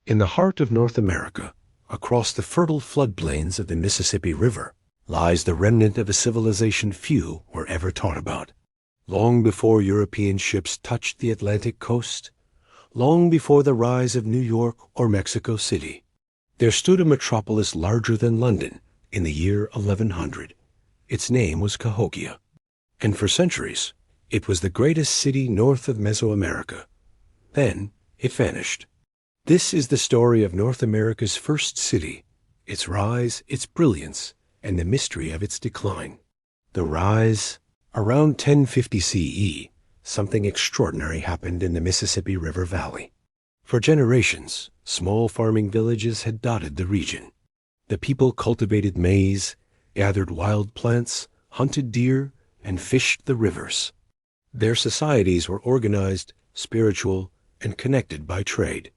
In the heart of North America, across the fertile floodplains of the Mississippi River, lies the remnant of a civilization few were ever taught about. Long before European ships touched the Atlantic coast, long before the rise of New York or Mexico City, there stood a metropolis larger than London in the year 1100. Its name was Cahokia, and for centuries it was the greatest city north of Mesoamerica. Then it vanished. This is the story of North America's first city, its rise, its brilliance, and the mystery of its decline. The rise. Around 1050 CE, something extraordinary happened in the Mississippi River Valley. For generations, small farming villages had dotted the region. The people cultivated maize, gathered wild plants, hunted deer, and fished the rivers. Their societies were organized, spiritual, and connected by trade.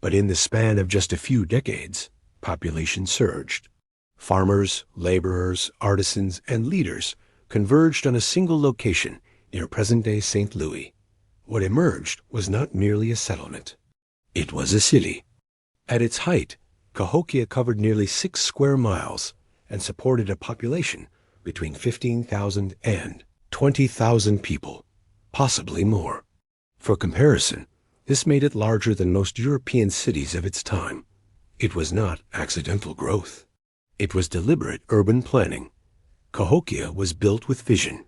But in the span of just a few decades, population surged. Farmers, laborers, artisans, and leaders converged on a single location near present-day St. Louis. What emerged was not merely a settlement. It was a city. At its height, Cahokia covered nearly 6 square miles and supported a population between 15,000 and 20,000 people, possibly more. For comparison, this made it larger than most European cities of its time. It was not accidental growth. It was deliberate urban planning. Cahokia was built with vision.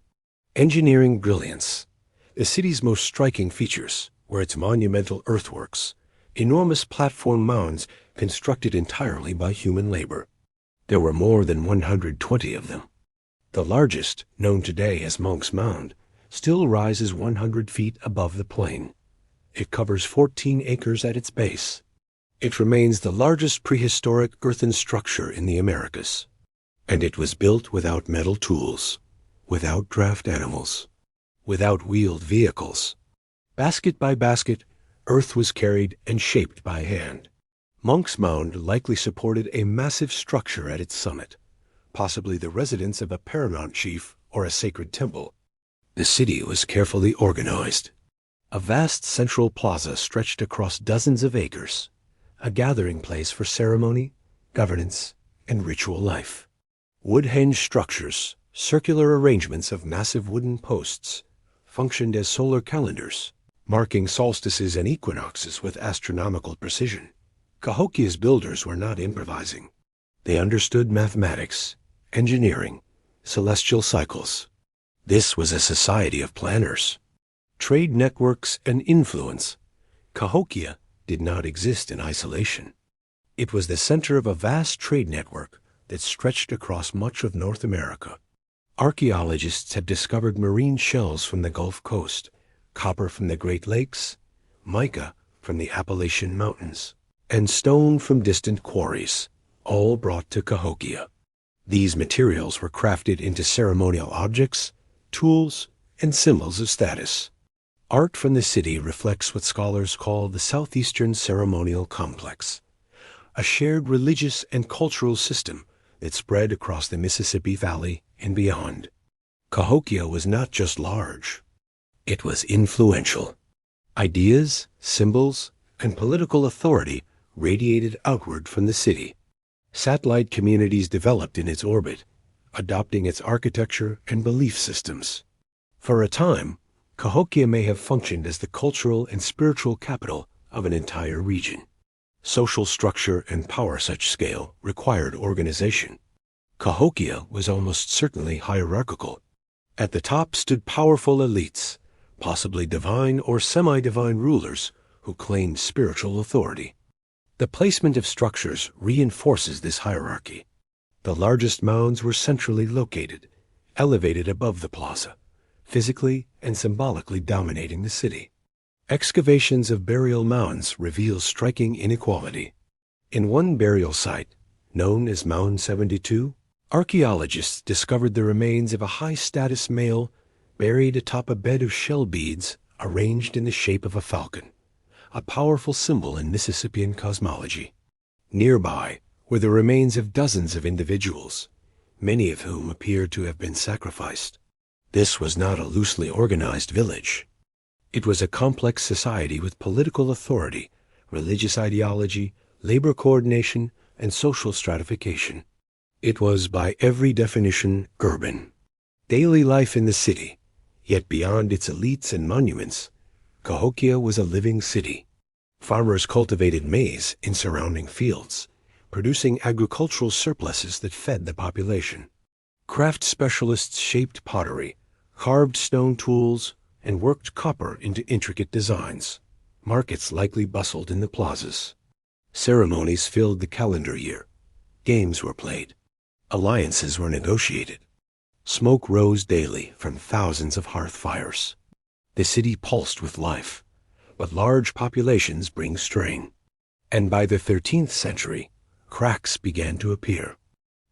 Engineering brilliance. The city's most striking features were its monumental earthworks, enormous platform mounds constructed entirely by human labor. There were more than 120 of them. The largest, known today as Monks Mound, still rises 100 feet above the plain. It covers 14 acres at its base. It remains the largest prehistoric earthen structure in the Americas. And it was built without metal tools, without draft animals, without wheeled vehicles. Basket by basket, earth was carried and shaped by hand. Monks Mound likely supported a massive structure at its summit, possibly the residence of a paramount chief or a sacred temple. The city was carefully organized. A vast central plaza stretched across dozens of acres, a gathering place for ceremony, governance, and ritual life. Wood-hinged structures, circular arrangements of massive wooden posts, functioned as solar calendars, marking solstices and equinoxes with astronomical precision. Cahokia's builders were not improvising. They understood mathematics, engineering, celestial cycles. This was a society of planners. Trade networks and influence. Cahokia did not exist in isolation. It was the center of a vast trade network that stretched across much of North America. Archaeologists have discovered marine shells from the Gulf Coast, copper from the Great Lakes, mica from the Appalachian Mountains, and stone from distant quarries, all brought to Cahokia. These materials were crafted into ceremonial objects, tools, and symbols of status. Art from the city reflects what scholars call the Southeastern Ceremonial Complex, a shared religious and cultural system that spread across the Mississippi Valley and beyond. Cahokia was not just large. It was influential. Ideas, symbols, and political authority radiated outward from the city. Satellite communities developed in its orbit, adopting its architecture and belief systems. For a time, Cahokia may have functioned as the cultural and spiritual capital of an entire region. Social structure and power such scale required organization. Cahokia was almost certainly hierarchical. At the top stood powerful elites, possibly divine or semi-divine rulers who claimed spiritual authority. The placement of structures reinforces this hierarchy. The largest mounds were centrally located, elevated above the plaza, physically and symbolically dominating the city. Excavations of burial mounds reveal striking inequality. In one burial site, known as Mound 72, archaeologists discovered the remains of a high-status male buried atop a bed of shell beads arranged in the shape of a falcon, a powerful symbol in Mississippian cosmology. Nearby were the remains of dozens of individuals, many of whom appeared to have been sacrificed. This was not a loosely organized village. It was a complex society with political authority, religious ideology, labor coordination, and social stratification. It was, by every definition, urban. Daily life in the city, yet beyond its elites and monuments, Cahokia was a living city. Farmers cultivated maize in surrounding fields, producing agricultural surpluses that fed the population. Craft specialists shaped pottery, carved stone tools, and worked copper into intricate designs. Markets likely bustled in the plazas. Ceremonies filled the calendar year. Games were played. Alliances were negotiated. Smoke rose daily from thousands of hearth fires. The city pulsed with life, but large populations bring strain. And by the 13th century, cracks began to appear.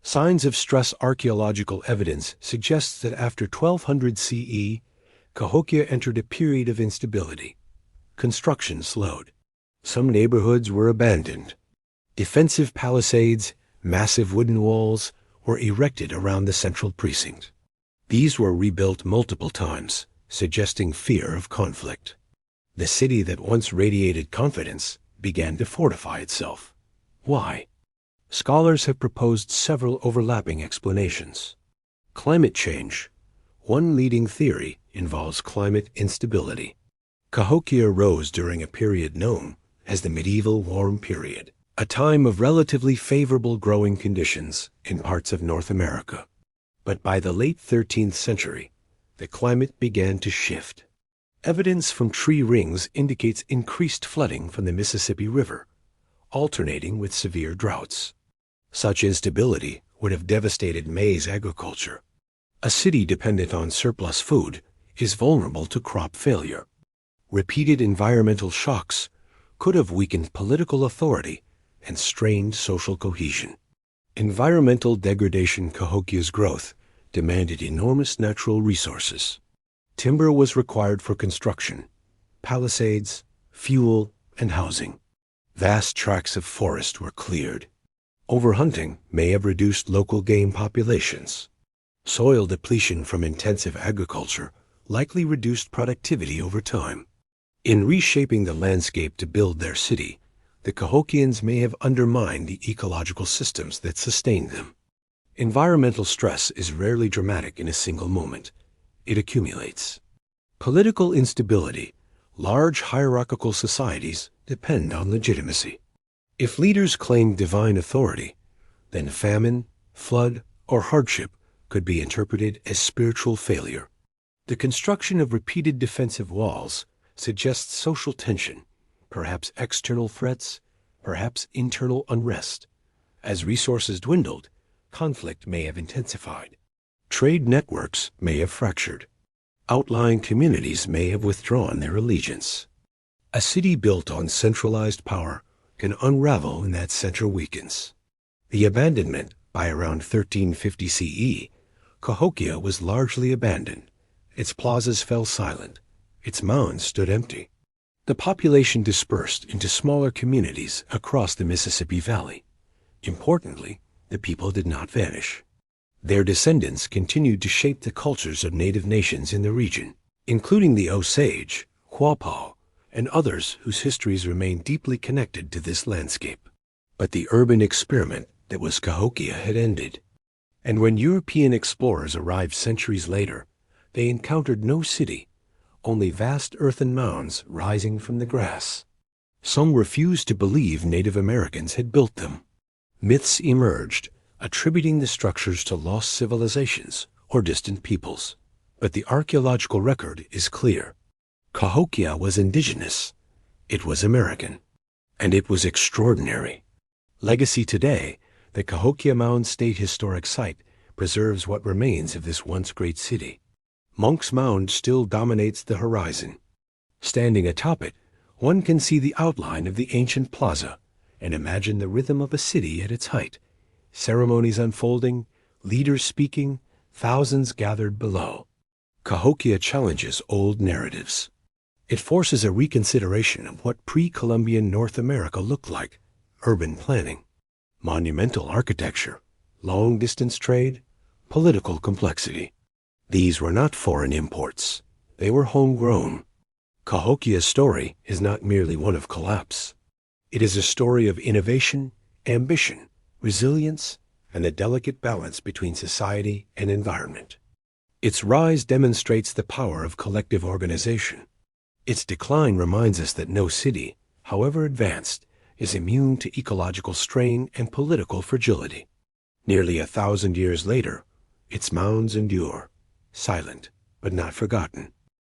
Signs of stress archaeological evidence suggests that after 1200 CE, Cahokia entered a period of instability. Construction slowed. Some neighborhoods were abandoned. Defensive palisades, massive wooden walls, were erected around the central precinct. These were rebuilt multiple times, suggesting fear of conflict. The city that once radiated confidence began to fortify itself. Why? Scholars have proposed several overlapping explanations. Climate change. One leading theory involves climate instability. Cahokia rose during a period known as the medieval warm period, a time of relatively favorable growing conditions in parts of North America. But by the late 13th century, the climate began to shift. Evidence from tree rings indicates increased flooding from the Mississippi River, alternating with severe droughts. Such instability would have devastated maize agriculture. A city dependent on surplus food is vulnerable to crop failure. Repeated environmental shocks could have weakened political authority and strained social cohesion. Environmental degradation. Cahokia's growth demanded enormous natural resources. Timber was required for construction, palisades, fuel, and housing. Vast tracts of forest were cleared. Overhunting may have reduced local game populations. Soil depletion from intensive agriculture likely reduced productivity over time. In reshaping the landscape to build their city, the Cahokians may have undermined the ecological systems that sustained them. Environmental stress is rarely dramatic in a single moment. It accumulates. Political instability. Large hierarchical societies depend on legitimacy. If leaders claim divine authority, then famine, flood, or hardship could be interpreted as spiritual failure. The construction of repeated defensive walls suggests social tension, perhaps external threats, perhaps internal unrest. As resources dwindled, conflict may have intensified. Trade networks may have fractured. Outlying communities may have withdrawn their allegiance. A city built on centralized power can unravel when that center weakens. The abandonment by around 1350 CE, Cahokia was largely abandoned. Its plazas fell silent. Its mounds stood empty. The population dispersed into smaller communities across the Mississippi Valley. Importantly, the people did not vanish. Their descendants continued to shape the cultures of native nations in the region, including the Osage, Quapaw, and others whose histories remain deeply connected to this landscape. But the urban experiment that was Cahokia had ended. And when European explorers arrived centuries later, they encountered no city, only vast earthen mounds rising from the grass. Some refused to believe Native Americans had built them. Myths emerged, attributing the structures to lost civilizations or distant peoples. But the archaeological record is clear. Cahokia was indigenous. It was American. And it was extraordinary. Legacy today, the Cahokia Mound State Historic Site preserves what remains of this once great city. Monks Mound still dominates the horizon. Standing atop it, one can see the outline of the ancient plaza and imagine the rhythm of a city at its height. Ceremonies unfolding, leaders speaking, thousands gathered below. Cahokia challenges old narratives. It forces a reconsideration of what pre-Columbian North America looked like: urban planning, monumental architecture, long-distance trade, political complexity. These were not foreign imports. They were homegrown. Cahokia's story is not merely one of collapse. It is a story of innovation, ambition, resilience, and the delicate balance between society and environment. Its rise demonstrates the power of collective organization. Its decline reminds us that no city, however advanced, is immune to ecological strain and political fragility. Nearly 1,000 years later, its mounds endure, silent but not forgotten,